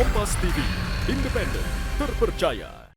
Kompas TV, independen, terpercaya.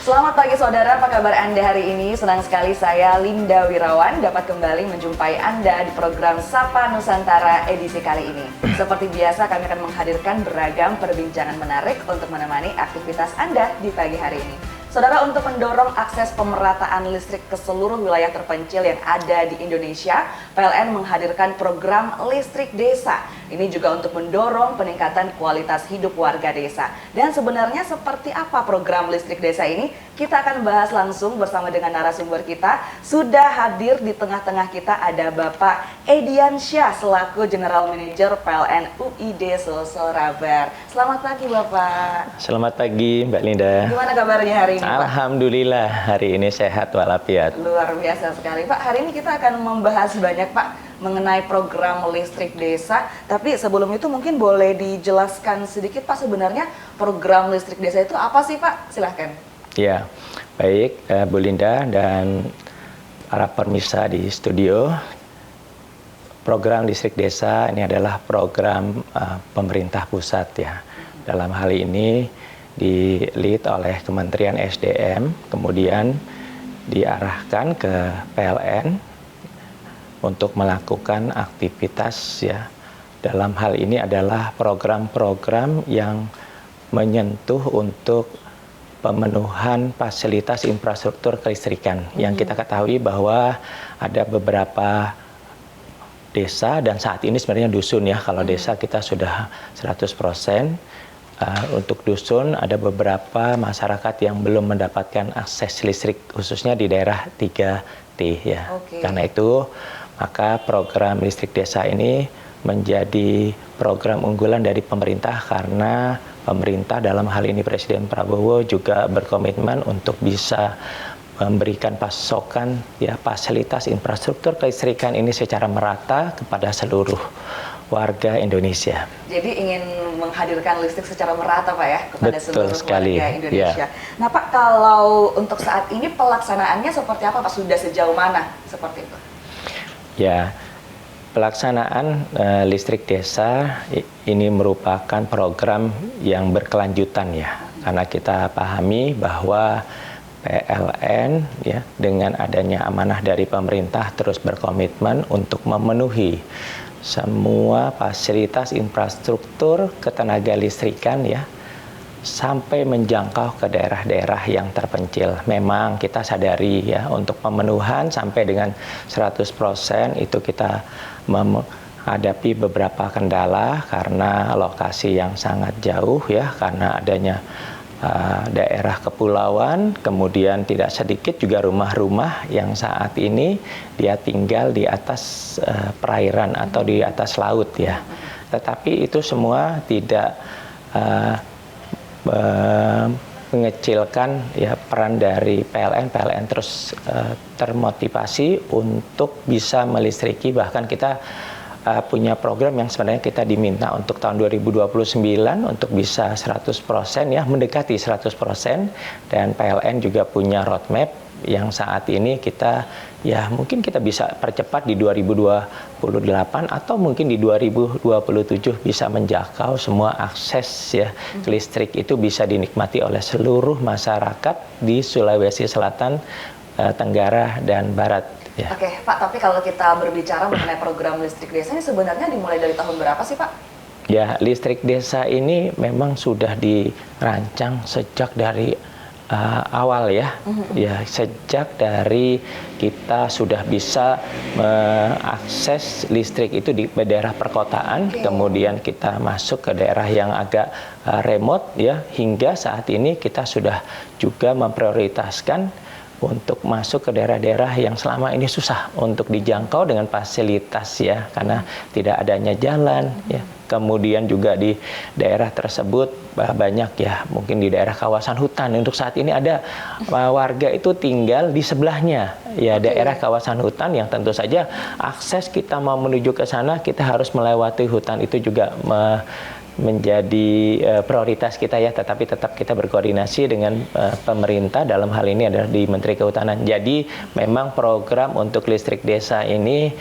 Selamat pagi saudara, apa kabar Anda hari ini? Senang sekali saya Linda Wirawan dapat kembali menjumpai Anda di program Sapa Nusantara edisi kali ini. Seperti biasa kami akan menghadirkan beragam perbincangan menarik untuk menemani aktivitas Anda di pagi hari ini. Saudara, untuk mendorong akses pemerataan listrik ke seluruh wilayah terpencil yang ada di Indonesia, PLN menghadirkan program Listrik Desa. Ini juga untuk mendorong peningkatan kualitas hidup warga desa. Dan sebenarnya seperti apa program Listrik Desa ini? Kita akan bahas langsung bersama dengan narasumber kita. Sudah hadir di tengah-tengah kita ada Bapak Edian Syah selaku General Manager PLN UID Sulselrabar. Selamat pagi Bapak. Selamat pagi Mbak Linda. Gimana kabarnya hari ini Pak? Alhamdulillah hari ini sehat walafiat. Luar biasa sekali Pak. Hari ini kita akan membahas banyak Pak mengenai program Listrik Desa. Tapi sebelum itu mungkin boleh dijelaskan sedikit Pak, sebenarnya program Listrik Desa itu apa sih Pak? Silahkan. Ya, baik Bu Linda dan para pemirsa di studio. Program Listrik Desa ini adalah program pemerintah pusat ya. Dalam hal ini di-lead oleh Kementerian SDM, kemudian diarahkan ke PLN untuk melakukan aktivitas ya. Dalam hal ini adalah program-program yang menyentuh untuk pemenuhan fasilitas infrastruktur kelistrikan. Yang kita ketahui bahwa ada beberapa desa dan saat ini sebenarnya dusun ya. Kalau desa kita sudah 100%. Untuk dusun ada beberapa masyarakat yang belum mendapatkan akses listrik khususnya di daerah 3T ya. Karena itu maka program Listrik Desa ini menjadi program unggulan dari pemerintah karena pemerintah dalam hal ini Presiden Prabowo juga berkomitmen untuk bisa memberikan pasokan ya fasilitas infrastruktur kelistrikan ini secara merata kepada seluruh warga Indonesia. Jadi ingin menghadirkan listrik secara merata Pak ya kepada Betul seluruh sekali. warga Indonesia. Ya. Nah Pak, kalau untuk saat ini pelaksanaannya seperti apa Pak? Sudah sejauh mana seperti itu? Ya, pelaksanaan listrik desa ini merupakan program yang berkelanjutan ya. Karena kita pahami bahwa PLN ya dengan adanya amanah dari pemerintah terus berkomitmen untuk memenuhi semua fasilitas infrastruktur ketenaga listrikan ya sampai menjangkau ke daerah-daerah yang terpencil. Memang kita sadari ya untuk pemenuhan sampai dengan 100% itu kita menghadapi beberapa kendala karena lokasi yang sangat jauh ya, karena adanya daerah kepulauan, kemudian tidak sedikit juga rumah-rumah yang saat ini dia tinggal di atas perairan atau di atas laut ya. Tetapi itu semua tidak mengecilkan ya peran dari PLN. PLN terus termotivasi untuk bisa melistriki, bahkan kita punya program yang sebenarnya kita diminta untuk tahun 2029 untuk bisa 100% ya, mendekati 100%, dan PLN juga punya roadmap yang saat ini kita ya mungkin kita bisa percepat di 2028 atau mungkin di 2027 bisa menjangkau semua akses ya listrik itu bisa dinikmati oleh seluruh masyarakat di Sulawesi Selatan, Tenggara dan Barat. Ya. Oke Pak, tapi kalau kita berbicara mengenai program Listrik Desa ini sebenarnya dimulai dari tahun berapa sih Pak? Ya, Listrik Desa ini memang sudah dirancang sejak dari awal ya. Ya, sejak dari kita sudah bisa mengakses listrik itu di daerah perkotaan, kemudian kita masuk ke daerah yang agak remote ya, hingga saat ini kita sudah juga memprioritaskan untuk masuk ke daerah-daerah yang selama ini susah untuk dijangkau dengan fasilitas ya, karena tidak adanya jalan ya, kemudian juga di daerah tersebut banyak ya, mungkin di daerah kawasan hutan. Untuk saat ini ada warga itu tinggal di sebelahnya ya, daerah kawasan hutan yang tentu saja akses kita mau menuju ke sana kita harus melewati hutan, itu juga menjadi prioritas kita ya, tetapi tetap kita berkoordinasi dengan pemerintah, dalam hal ini adalah di Menteri Kehutanan. Jadi memang program untuk listrik desa ini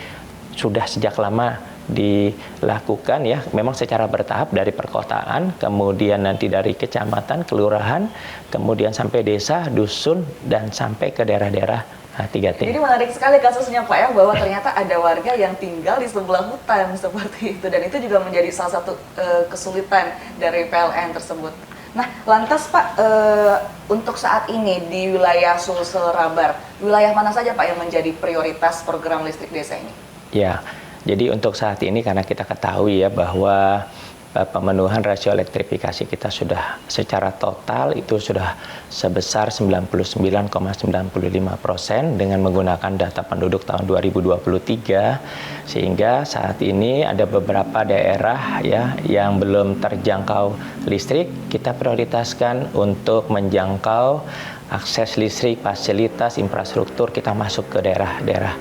sudah sejak lama dilakukan ya, memang secara bertahap dari perkotaan, kemudian nanti dari kecamatan, kelurahan, kemudian sampai desa, dusun, dan sampai ke daerah-daerah 3T. Jadi menarik sekali kasusnya Pak ya, bahwa ternyata ada warga yang tinggal di sebelah hutan seperti itu, dan itu juga menjadi salah satu kesulitan dari PLN tersebut. Nah, lantas Pak, untuk saat ini di wilayah Sulsel Rabar, wilayah mana saja Pak yang menjadi prioritas program listrik desa ini? Ya, jadi untuk saat ini karena kita ketahui ya bahwa pemenuhan rasio elektrifikasi kita sudah secara total itu sudah sebesar 99,95% dengan menggunakan data penduduk tahun 2023, sehingga saat ini ada beberapa daerah ya yang belum terjangkau listrik, kita prioritaskan untuk menjangkau akses listrik, fasilitas, infrastruktur, kita masuk ke daerah-daerah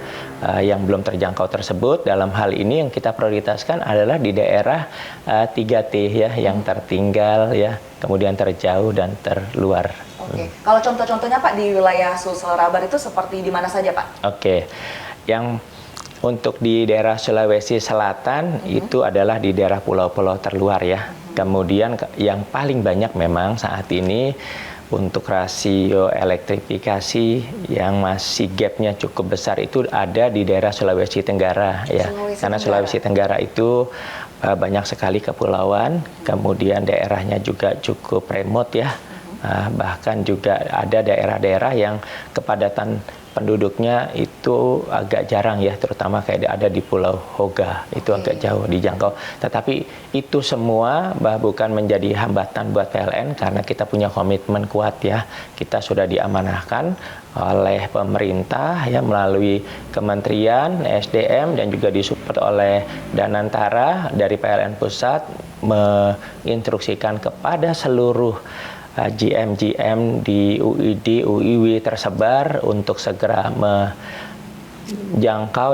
yang belum terjangkau tersebut. Dalam hal ini yang kita prioritaskan adalah di daerah 3T ya, yang tertinggal ya, kemudian terjauh dan terluar. Oke, kalau contoh-contohnya Pak di wilayah Sulsel Rabar itu seperti di mana saja Pak? Oke, yang untuk di daerah Sulawesi Selatan itu adalah di daerah pulau-pulau terluar ya. Kemudian yang paling banyak memang saat ini untuk rasio elektrifikasi yang masih gapnya cukup besar itu ada di daerah Sulawesi Tenggara ya, karena Sulawesi Tenggara itu banyak sekali kepulauan, kemudian daerahnya juga cukup remote ya, bahkan juga ada daerah-daerah yang kepadatan penduduknya itu agak jarang ya, terutama kayak ada di Pulau Hoga, itu agak jauh dijangkau. Tetapi itu semua bukan menjadi hambatan buat PLN karena kita punya komitmen kuat ya. Kita sudah diamanahkan oleh pemerintah ya melalui Kementerian SDM dan juga disupport oleh Danantara dari PLN Pusat, menginstruksikan kepada seluruh GM di UID, UIW tersebar untuk segera menjangkau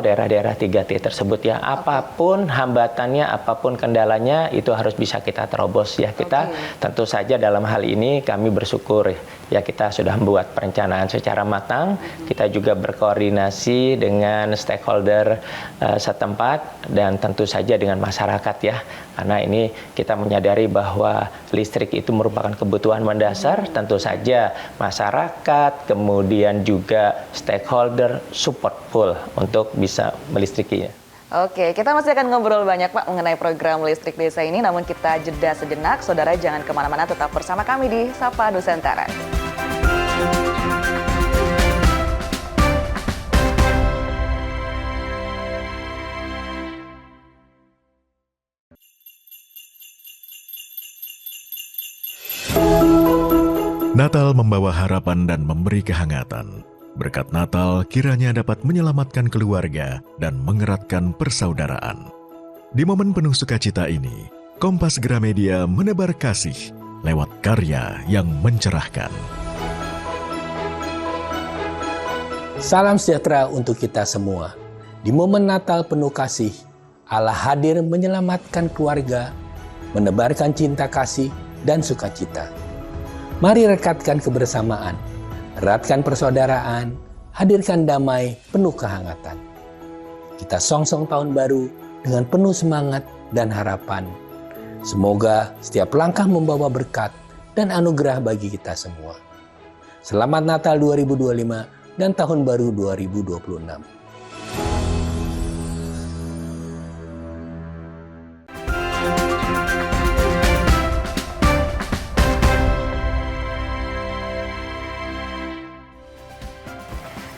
daerah-daerah 3T tersebut ya. Apapun hambatannya, apapun kendalanya itu harus bisa kita terobos ya. Kita tentu saja dalam hal ini kami bersyukur ya, kita sudah membuat perencanaan secara matang. Kita juga berkoordinasi dengan stakeholder setempat dan tentu saja dengan masyarakat ya. Karena ini kita menyadari bahwa listrik itu merupakan kebutuhan mendasar, tentu saja masyarakat, kemudian juga stakeholder support full untuk bisa melistrikinya. Oke, kita masih akan ngobrol banyak Pak mengenai program listrik desa ini, namun kita jeda sejenak. Saudara jangan kemana-mana, tetap bersama kami di Sapa Nusantara. Natal membawa harapan dan memberi kehangatan. Berkat Natal kiranya dapat menyelamatkan keluarga dan mengeratkan persaudaraan. Di momen penuh sukacita ini, Kompas Gramedia menebar kasih lewat karya yang mencerahkan. Salam sejahtera untuk kita semua. Di momen Natal penuh kasih, Allah hadir menyelamatkan keluarga, menebarkan cinta kasih dan sukacita. Mari rekatkan kebersamaan, eratkan persaudaraan, hadirkan damai penuh kehangatan. Kita songsong tahun baru dengan penuh semangat dan harapan. Semoga setiap langkah membawa berkat dan anugerah bagi kita semua. Selamat Natal 2025 dan Tahun Baru 2026.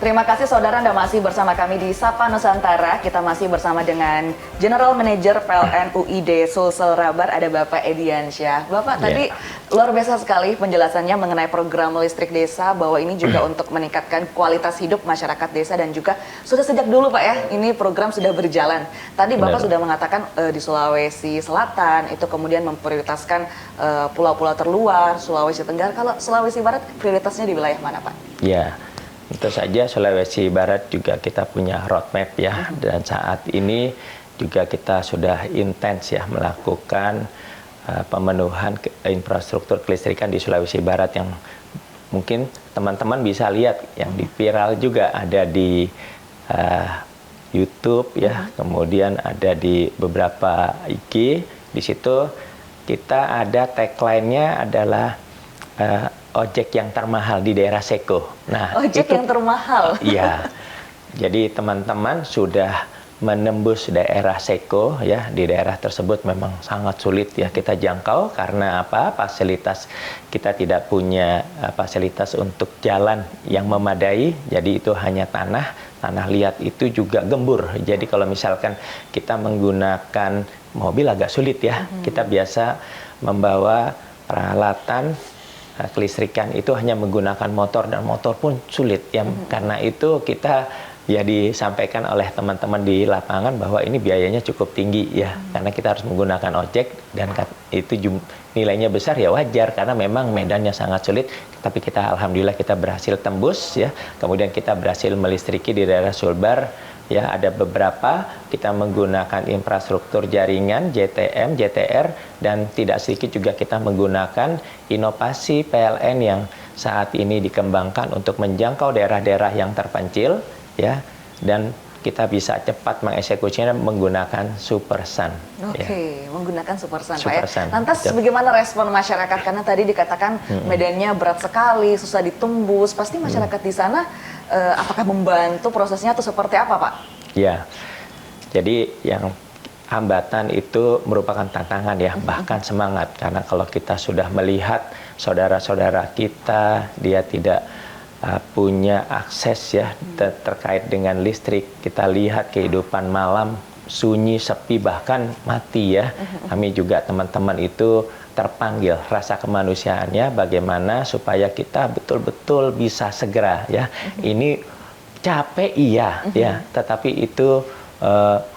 Terima kasih saudara, Anda masih bersama kami di Sapa Nusantara. Kita masih bersama dengan General Manager PLN UID Sulsel Rabar, ada Bapak Ediansyah. Bapak, tadi luar biasa sekali penjelasannya mengenai program listrik desa, bahwa ini juga untuk meningkatkan kualitas hidup masyarakat desa, dan juga sudah sejak dulu Pak ya, ini program sudah berjalan. Tadi Bapak sudah mengatakan di Sulawesi Selatan itu kemudian memprioritaskan pulau-pulau terluar, Sulawesi Tenggara. Kalau Sulawesi Barat prioritasnya di wilayah mana Pak? Ya, tentu saja Sulawesi Barat juga kita punya roadmap ya, dan saat ini juga kita sudah intens ya melakukan pemenuhan infrastruktur kelistrikan di Sulawesi Barat, yang mungkin teman-teman bisa lihat yang di viral juga ada di YouTube ya, kemudian ada di beberapa IG. Di situ kita ada tagline-nya adalah ojek yang termahal di daerah Seko. Nah, ojek yang termahal. Iya. Jadi teman-teman sudah menembus daerah Seko ya, di daerah tersebut memang sangat sulit ya kita jangkau karena apa? Fasilitas kita tidak punya fasilitas untuk jalan yang memadai. Jadi itu hanya tanah liat itu juga gembur. Jadi kalau misalkan kita menggunakan mobil agak sulit ya. Kita biasa membawa peralatan kelistrikan itu hanya menggunakan motor, dan motor pun sulit ya. Karena itu kita ya disampaikan oleh teman-teman di lapangan bahwa ini biayanya cukup tinggi ya, karena kita harus menggunakan ojek, dan itu nilainya besar ya wajar karena memang medannya sangat sulit. Tapi kita alhamdulillah kita berhasil tembus ya. Kemudian kita berhasil melistriki di daerah Sulbar ya, ada beberapa kita menggunakan infrastruktur jaringan JTM, JTR, dan tidak sedikit juga kita menggunakan inovasi PLN yang saat ini dikembangkan untuk menjangkau daerah-daerah yang terpencil ya, dan kita bisa cepat mengeksekusinya menggunakan SuperSun. Oke, menggunakan SuperSun Pak ya. SuperSun, Lantas bagaimana respon masyarakat? Karena tadi dikatakan medannya berat sekali, susah ditembus. Pasti masyarakat di sana apakah membantu prosesnya atau seperti apa Pak? Ya, jadi yang hambatan itu merupakan tantangan ya, bahkan semangat. Karena kalau kita sudah melihat saudara-saudara kita, dia tidak punya akses ya terkait dengan listrik. Kita lihat kehidupan malam sunyi, sepi, bahkan mati ya. Kami juga teman-teman itu terpanggil rasa kemanusiaannya, bagaimana supaya kita betul-betul bisa segera ya. Ini capek iya ya, tetapi itu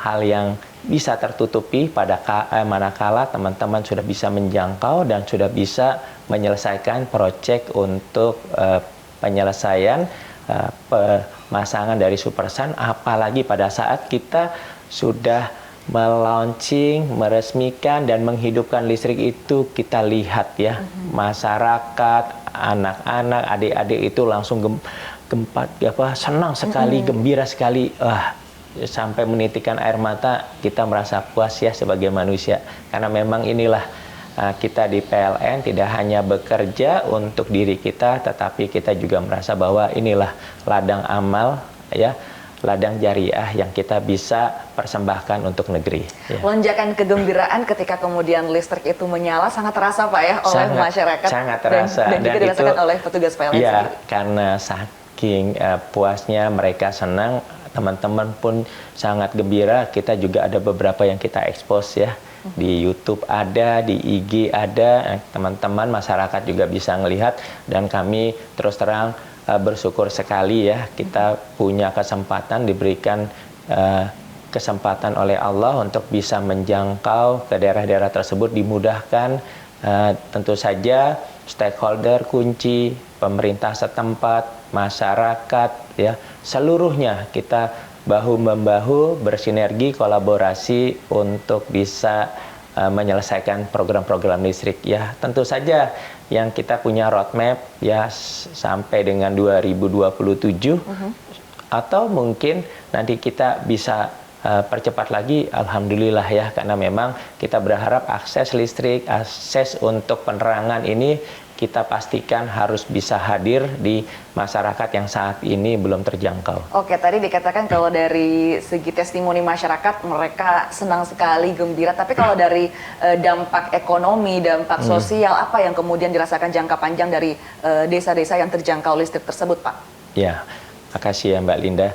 hal yang bisa tertutupi pada manakala teman-teman sudah bisa menjangkau dan sudah bisa menyelesaikan proyek untuk penyelesaian pemasangan dari SuperSun, apalagi pada saat kita sudah melaunching, meresmikan dan menghidupkan listrik itu. Kita lihat ya, masyarakat, anak-anak, adik-adik itu langsung senang sekali, gembira sekali, sampai menitikkan air mata. Kita merasa puas ya sebagai manusia, karena memang inilah kita di PLN tidak hanya bekerja untuk diri kita, tetapi kita juga merasa bahwa inilah ladang amal ya, ladang jariah yang kita bisa persembahkan untuk negeri. Ya. Lonjakan kegembiraan ketika kemudian listrik itu menyala sangat terasa Pak ya oleh masyarakat. Sangat terasa. Dan juga dirasakan oleh petugas PLN ya, sendiri. Karena saking puasnya mereka senang, teman-teman pun sangat gembira. Kita juga ada beberapa yang kita expose ya. Di YouTube ada, di IG ada, teman-teman masyarakat juga bisa melihat, dan kami terus terang bersyukur sekali ya, kita punya kesempatan, diberikan kesempatan oleh Allah untuk bisa menjangkau ke daerah-daerah tersebut, dimudahkan. Tentu saja stakeholder kunci, pemerintah setempat, masyarakat ya, seluruhnya kita bahu-membahu, bersinergi, kolaborasi untuk bisa menyelesaikan program-program listrik ya. Tentu saja yang kita punya roadmap ya sampai dengan 2027 atau mungkin nanti kita bisa percepat lagi, alhamdulillah ya, karena memang kita berharap akses listrik, akses untuk penerangan ini kita pastikan harus bisa hadir di masyarakat yang saat ini belum terjangkau. Oke, tadi dikatakan kalau dari segi testimoni masyarakat mereka senang sekali, gembira. Tapi kalau dari dampak ekonomi, dampak sosial, apa yang kemudian dirasakan jangka panjang dari desa-desa yang terjangkau listrik tersebut, Pak? Ya, Makasih ya Mbak Linda.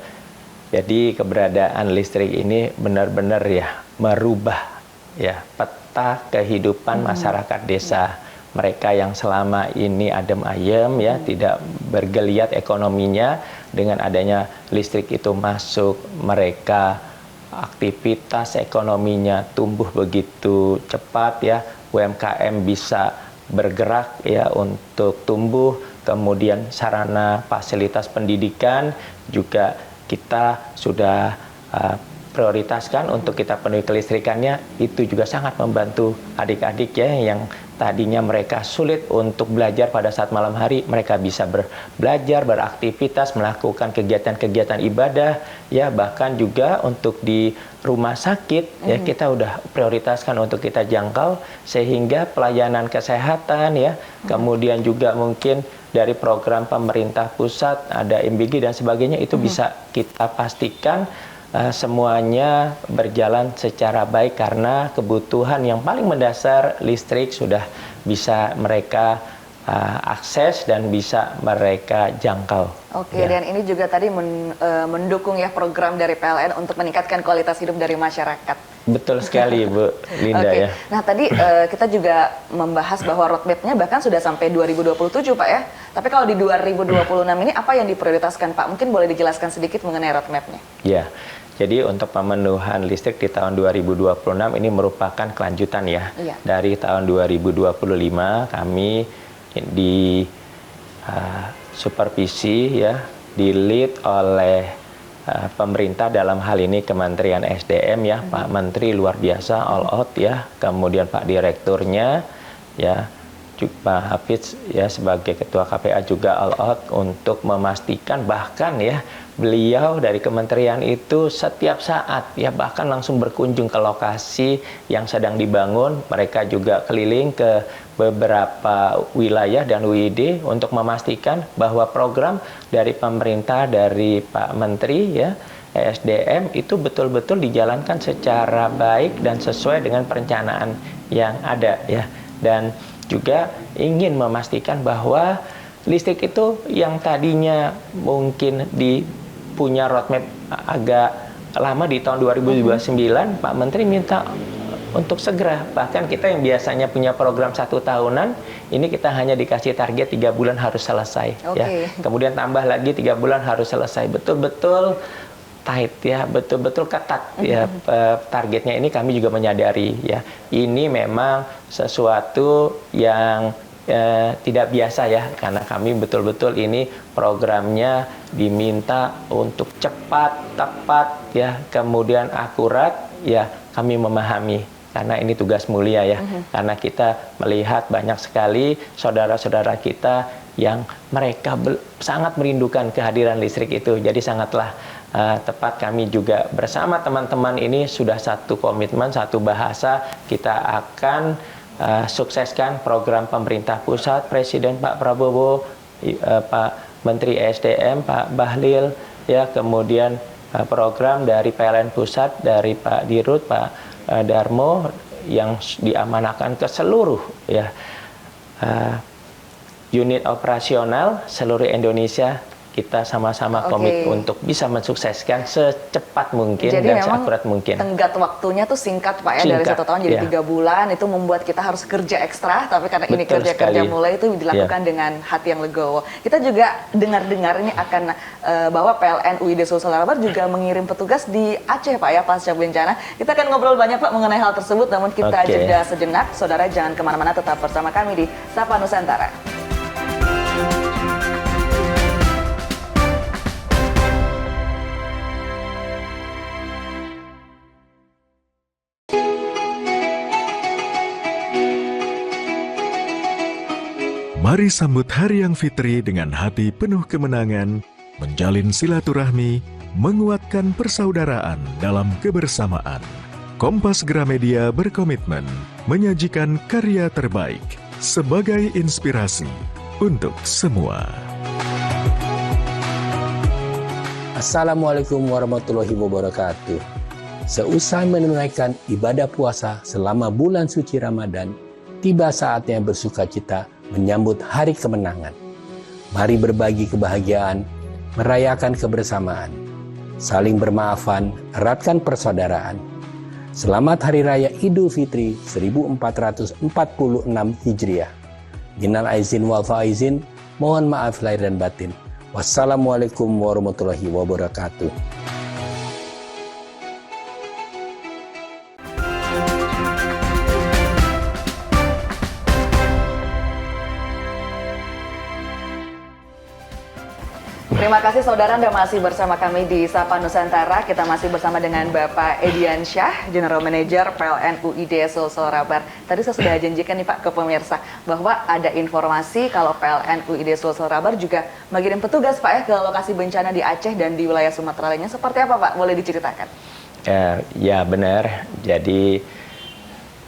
Jadi keberadaan listrik ini benar-benar ya merubah ya peta kehidupan masyarakat desa. Mereka yang selama ini adem ayem ya, tidak bergeliat ekonominya, dengan adanya listrik itu masuk, mereka aktivitas ekonominya tumbuh begitu cepat ya, UMKM bisa bergerak ya untuk tumbuh, kemudian sarana fasilitas pendidikan juga kita sudah prioritaskan untuk kita penuhi kelistrikannya. Itu juga sangat membantu adik-adik ya yang tadinya mereka sulit untuk belajar pada saat malam hari, mereka bisa belajar, beraktivitas, melakukan kegiatan-kegiatan ibadah ya, bahkan juga untuk di rumah sakit ya kita udah prioritaskan untuk kita jangkau, sehingga pelayanan kesehatan ya, kemudian juga mungkin dari program pemerintah pusat ada MBG dan sebagainya itu bisa kita pastikan semuanya berjalan secara baik karena kebutuhan yang paling mendasar listrik sudah bisa mereka akses dan bisa mereka jangkau. Oke, ya. Dan ini juga tadi mendukung ya program dari PLN untuk meningkatkan kualitas hidup dari masyarakat. Betul sekali Bu Linda ya. Nah tadi kita juga membahas bahwa roadmap-nya bahkan sudah sampai 2027 Pak ya. Tapi kalau di 2026 ini apa yang diprioritaskan Pak? Mungkin boleh dijelaskan sedikit mengenai roadmap-nya. Ya. Jadi untuk pemenuhan listrik di tahun 2026 ini merupakan kelanjutan ya. Dari tahun 2025 kami di supervisi ya, di lead oleh pemerintah, dalam hal ini Kementerian SDM ya, Pak Menteri luar biasa all out ya, kemudian Pak Direkturnya ya, Pak Hafiz ya sebagai Ketua KPA juga all out untuk memastikan, bahkan ya beliau dari kementerian itu setiap saat ya bahkan langsung berkunjung ke lokasi yang sedang dibangun. Mereka juga keliling ke beberapa wilayah dan WID untuk memastikan bahwa program dari pemerintah, dari Pak Menteri ya SDM itu betul-betul dijalankan secara baik dan sesuai dengan perencanaan yang ada ya. Dan juga ingin memastikan bahwa listrik itu yang tadinya mungkin punya roadmap agak lama di tahun 2029, Pak Menteri minta untuk segera. Bahkan kita yang biasanya punya program 1 tahunan, ini kita hanya dikasih target 3 bulan harus selesai. Ya. Kemudian tambah lagi 3 bulan harus selesai. Betul-betul tight ya, betul-betul ketat ya targetnya. Ini kami juga menyadari ya, ini memang sesuatu yang tidak biasa ya, karena kami betul-betul ini programnya diminta untuk cepat, tepat ya, kemudian akurat ya. Kami memahami karena ini tugas mulia ya, karena kita melihat banyak sekali saudara-saudara kita yang mereka sangat merindukan kehadiran listrik itu. Jadi sangatlah tepat kami juga bersama teman-teman ini sudah satu komitmen, satu bahasa, kita akan sukseskan program pemerintah pusat, Presiden Pak Prabowo, Pak Menteri SDM Pak Bahlil ya, kemudian program dari PLN pusat dari Pak Dirut Pak Darmo yang diamanahkan ke seluruh ya unit operasional seluruh Indonesia. Kita sama-sama komit untuk bisa mensukseskan secepat mungkin dan seakurat mungkin. Tenggat waktunya tuh singkat Pak ya, dari 1 tahun jadi 3 bulan, itu membuat kita harus kerja ekstra, tapi karena ini kerja mulai itu dilakukan dengan hati yang legowo. Kita juga dengar-dengar ini akan bahwa PLN UID Sulsel Larabar juga mengirim petugas di Aceh Pak ya pasca bencana. Kita akan ngobrol banyak Pak mengenai hal tersebut, namun kita jeda sejenak. Saudara jangan kemana-mana, tetap bersama kami di Sapa Nusantara. Mari sambut Hari Yang Fitri dengan hati penuh kemenangan, menjalin silaturahmi, menguatkan persaudaraan dalam kebersamaan. Kompas Gramedia berkomitmen menyajikan karya terbaik sebagai inspirasi untuk semua. Assalamualaikum warahmatullahi wabarakatuh. Seusai menunaikan ibadah puasa selama bulan suci Ramadan, tiba saatnya bersukacita menyambut hari kemenangan. Mari berbagi kebahagiaan merayakan kebersamaan, saling bermaafan, eratkan persaudaraan. Selamat Hari Raya Idul Fitri 1446 Hijriah. Minal aizin wal faizin, mohon maaf lahir dan batin. Wassalamualaikum warahmatullahi wabarakatuh. Terima kasih saudara, Anda masih bersama kami di Sapa Nusantara. Kita masih bersama dengan Bapak Edian Syah, General Manager PLN UID Sulselrabar. Tadi saya sudah janjikan nih Pak ke pemirsa bahwa ada informasi kalau PLN UID Sulselrabar juga mengirim petugas Pak ya ke lokasi bencana di Aceh dan di wilayah Sumatera lainnya. Seperti apa Pak? Boleh diceritakan? Ya benar. Jadi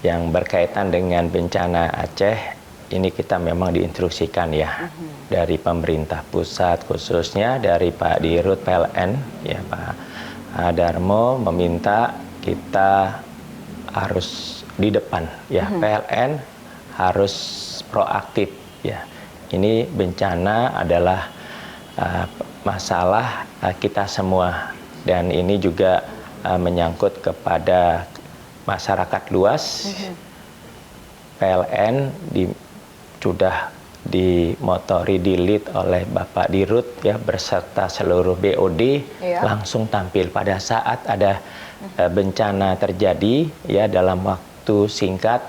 yang berkaitan dengan bencana Aceh ini kita memang diinstruksikan ya dari pemerintah pusat, khususnya dari Pak Dirut PLN ya Pak Darmo meminta kita harus di depan ya. PLN harus proaktif ya. Ini bencana adalah masalah kita semua dan ini juga menyangkut kepada masyarakat luas. PLN sudah dimotori di-lead oleh Bapak Dirut ya beserta seluruh BOD langsung tampil pada saat ada bencana terjadi ya dalam waktu singkat.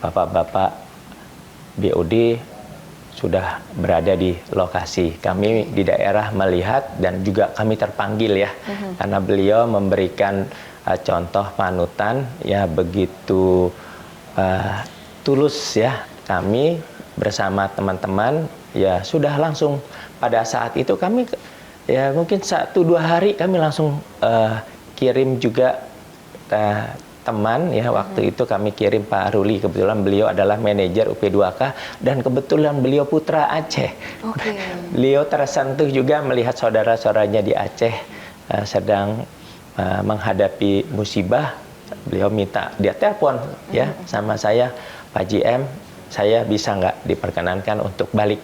Bapak-bapak BOD sudah berada di lokasi. Kami di daerah melihat dan juga kami terpanggil ya karena beliau memberikan contoh panutan ya begitu tulus ya. Kami bersama teman-teman ya sudah langsung pada saat itu kami ya mungkin 1-2 hari kami langsung kirim juga teman ya. Waktu itu kami kirim Pak Ruli, kebetulan beliau adalah manajer UP2K dan kebetulan beliau putra Aceh. Beliau tersentuh juga melihat saudara-saudaranya di Aceh sedang menghadapi musibah. Beliau minta dia telepon ya sama saya, Pak GM, saya bisa nggak diperkenankan untuk balik?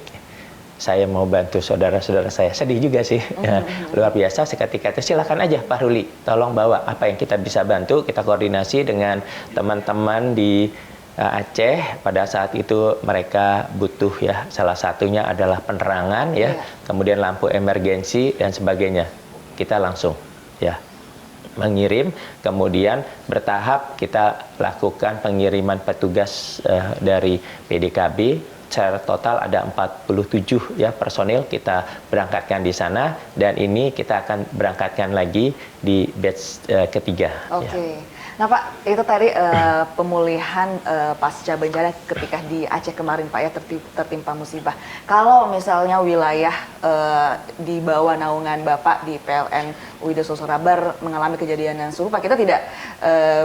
Saya mau bantu saudara-saudara saya. Sedih juga sih, ya, luar biasa. Seketika itu silakan aja Pak Ruli, tolong bawa apa yang kita bisa bantu. Kita koordinasi dengan teman-teman di Aceh. Pada saat itu mereka butuh ya, salah satunya adalah penerangan ya, kemudian lampu emergensi dan sebagainya. Kita langsung ya mengirim, kemudian bertahap kita lakukan pengiriman petugas dari PDKB. Secara total ada 47 ya personil kita berangkatkan di sana dan ini kita akan berangkatkan lagi di batch ketiga. Ya. Nah Pak, itu tadi pemulihan pasca bencana ketika di Aceh kemarin Pak ya tertimpa musibah. Kalau misalnya wilayah di bawah naungan Bapak di PLN UID Sulselrabar mengalami kejadian yang serupa, kita tidak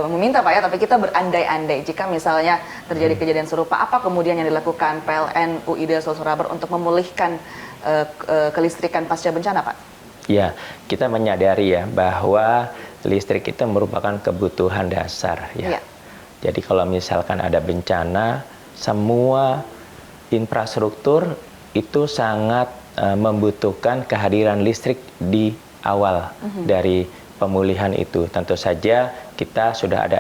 meminta Pak ya, tapi kita berandai-andai jika misalnya terjadi kejadian serupa, apa kemudian yang dilakukan PLN UID Sulselrabar untuk memulihkan kelistrikan pasca bencana Pak? Ya, kita menyadari ya bahwa listrik itu merupakan kebutuhan dasar ya. Jadi kalau misalkan ada bencana, semua infrastruktur itu sangat membutuhkan kehadiran listrik di awal dari pemulihan itu. Tentu saja kita sudah ada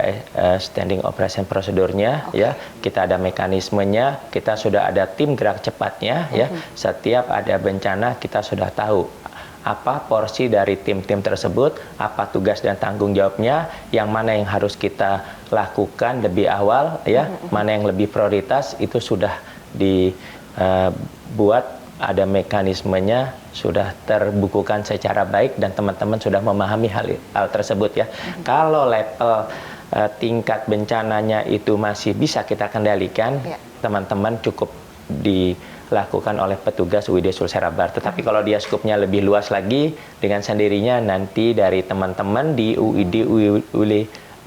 standing operation prosedurnya ya. Kita ada mekanismenya, kita sudah ada tim gerak cepatnya ya. Setiap ada bencana kita sudah tahu apa porsi dari tim-tim tersebut, apa tugas dan tanggung jawabnya, yang mana yang harus kita lakukan lebih awal ya, mana yang lebih prioritas, itu sudah dibuat, ada mekanismenya, sudah terbukukan secara baik dan teman-teman sudah memahami hal tersebut ya. Kalau level tingkat bencananya itu masih bisa kita kendalikan, teman-teman cukup dilakukan oleh petugas UID Sulselrabar. Tetapi kalau dia skupnya lebih luas lagi, dengan sendirinya nanti dari teman-teman di UID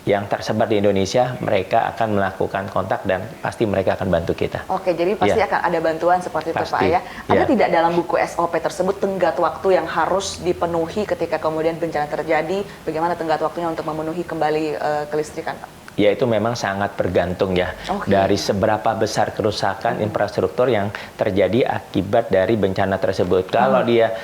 yang tersebar di Indonesia, mereka akan melakukan kontak dan pasti mereka akan bantu kita. Oke, jadi pasti akan ada bantuan seperti itu Pak ya. Ada tidak dalam buku SOP tersebut tenggat waktu yang harus dipenuhi ketika kemudian bencana terjadi? Bagaimana tenggat waktunya untuk memenuhi kembali kelistrikan Pak? Ya, itu memang sangat bergantung ya dari seberapa besar kerusakan infrastruktur yang terjadi akibat dari bencana tersebut. Kalau dia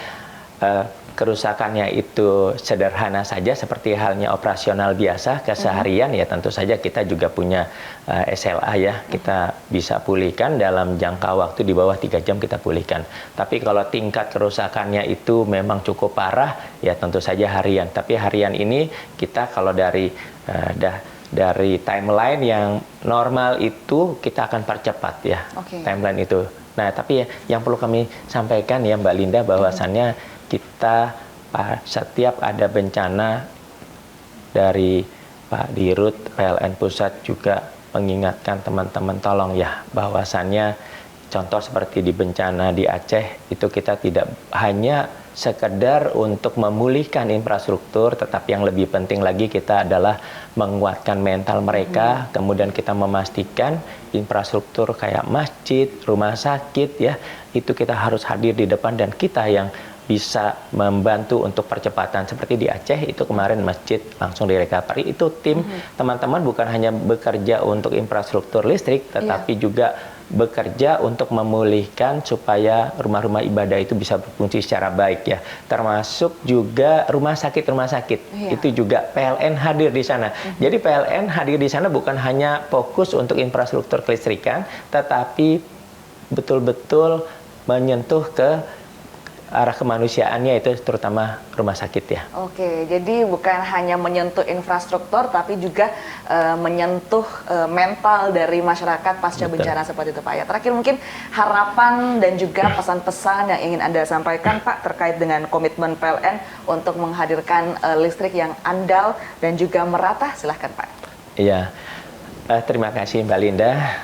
kerusakannya itu sederhana saja seperti halnya operasional biasa keseharian, ya tentu saja kita juga punya SLA ya, kita bisa pulihkan dalam jangka waktu di bawah 3 jam kita pulihkan. Tapi kalau tingkat kerusakannya itu memang cukup parah, ya tentu saja harian. Tapi harian ini kita kalau dari timeline yang normal itu kita akan percepat ya, timeline itu. Nah, tapi yang perlu kami sampaikan ya Mbak Linda, bahwasannya kita setiap ada bencana dari Pak Dirut PLN Pusat juga mengingatkan teman-teman, tolong ya, bahwasannya contoh seperti di bencana di Aceh itu kita tidak hanya sekedar untuk memulihkan infrastruktur, tetapi yang lebih penting lagi kita adalah menguatkan mental mereka, kemudian kita memastikan infrastruktur kayak masjid, rumah sakit ya, itu kita harus hadir di depan dan kita yang bisa membantu untuk percepatan. Seperti di Aceh itu kemarin masjid langsung direkoveri, itu tim teman-teman bukan hanya bekerja untuk infrastruktur listrik, tetapi juga bekerja untuk memulihkan supaya rumah-rumah ibadah itu bisa berfungsi secara baik ya. Termasuk juga rumah sakit itu juga PLN hadir di sana. Jadi PLN hadir di sana bukan hanya fokus untuk infrastruktur kelistrikan, tetapi betul-betul menyentuh ke arah kemanusiaannya, itu terutama rumah sakit ya. Oke, jadi bukan hanya menyentuh infrastruktur, tapi juga menyentuh mental dari masyarakat pasca bencana seperti itu Pak ya. Terakhir mungkin harapan dan juga pesan-pesan yang ingin Anda sampaikan Pak terkait dengan komitmen PLN untuk menghadirkan listrik yang andal dan juga merata, silahkan Pak. Iya, terima kasih Mbak Linda,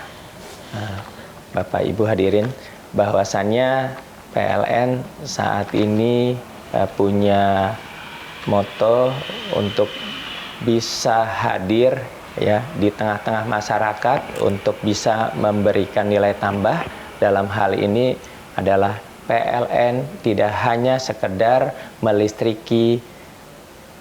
Bapak Ibu hadirin, bahwasannya PLN saat ini punya moto untuk bisa hadir ya di tengah-tengah masyarakat untuk bisa memberikan nilai tambah. Dalam hal ini adalah PLN tidak hanya sekedar melistriki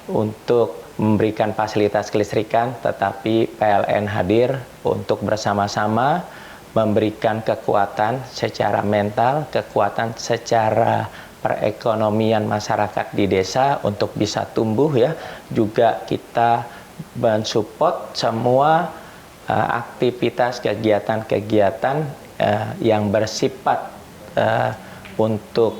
untuk memberikan fasilitas kelistrikan, tetapi PLN hadir untuk bersama-sama memberikan kekuatan secara mental, kekuatan secara perekonomian masyarakat di desa untuk bisa tumbuh ya. Juga kita mensupport semua aktivitas kegiatan-kegiatan yang bersifat untuk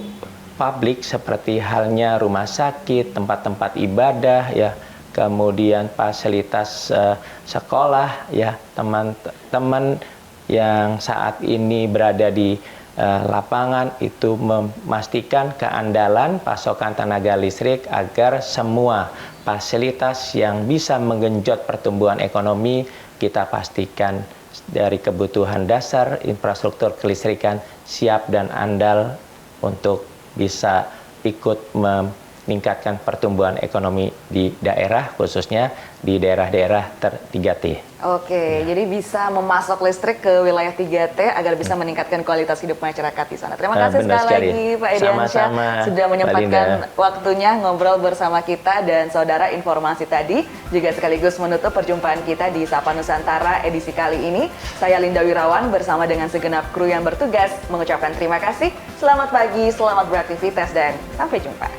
publik seperti halnya rumah sakit, tempat-tempat ibadah ya, kemudian fasilitas sekolah ya, teman-teman yang saat ini berada di lapangan itu memastikan keandalan pasokan tenaga listrik agar semua fasilitas yang bisa menggenjot pertumbuhan ekonomi kita pastikan dari kebutuhan dasar infrastruktur kelistrikan siap dan andal untuk bisa ikut meningkatkan pertumbuhan ekonomi di daerah, khususnya di daerah-daerah 3T. Oke, jadi bisa memasok listrik ke wilayah 3T agar bisa meningkatkan kualitas hidup masyarakat di sana. Terima kasih sekali lagi Pak Ediansyah sudah menyempatkan waktunya ngobrol bersama kita, dan saudara, informasi tadi juga sekaligus menutup perjumpaan kita di Sapa Nusantara edisi kali ini. Saya Linda Wirawan bersama dengan segenap kru yang bertugas mengucapkan terima kasih, selamat pagi, selamat beraktivitas, dan sampai jumpa.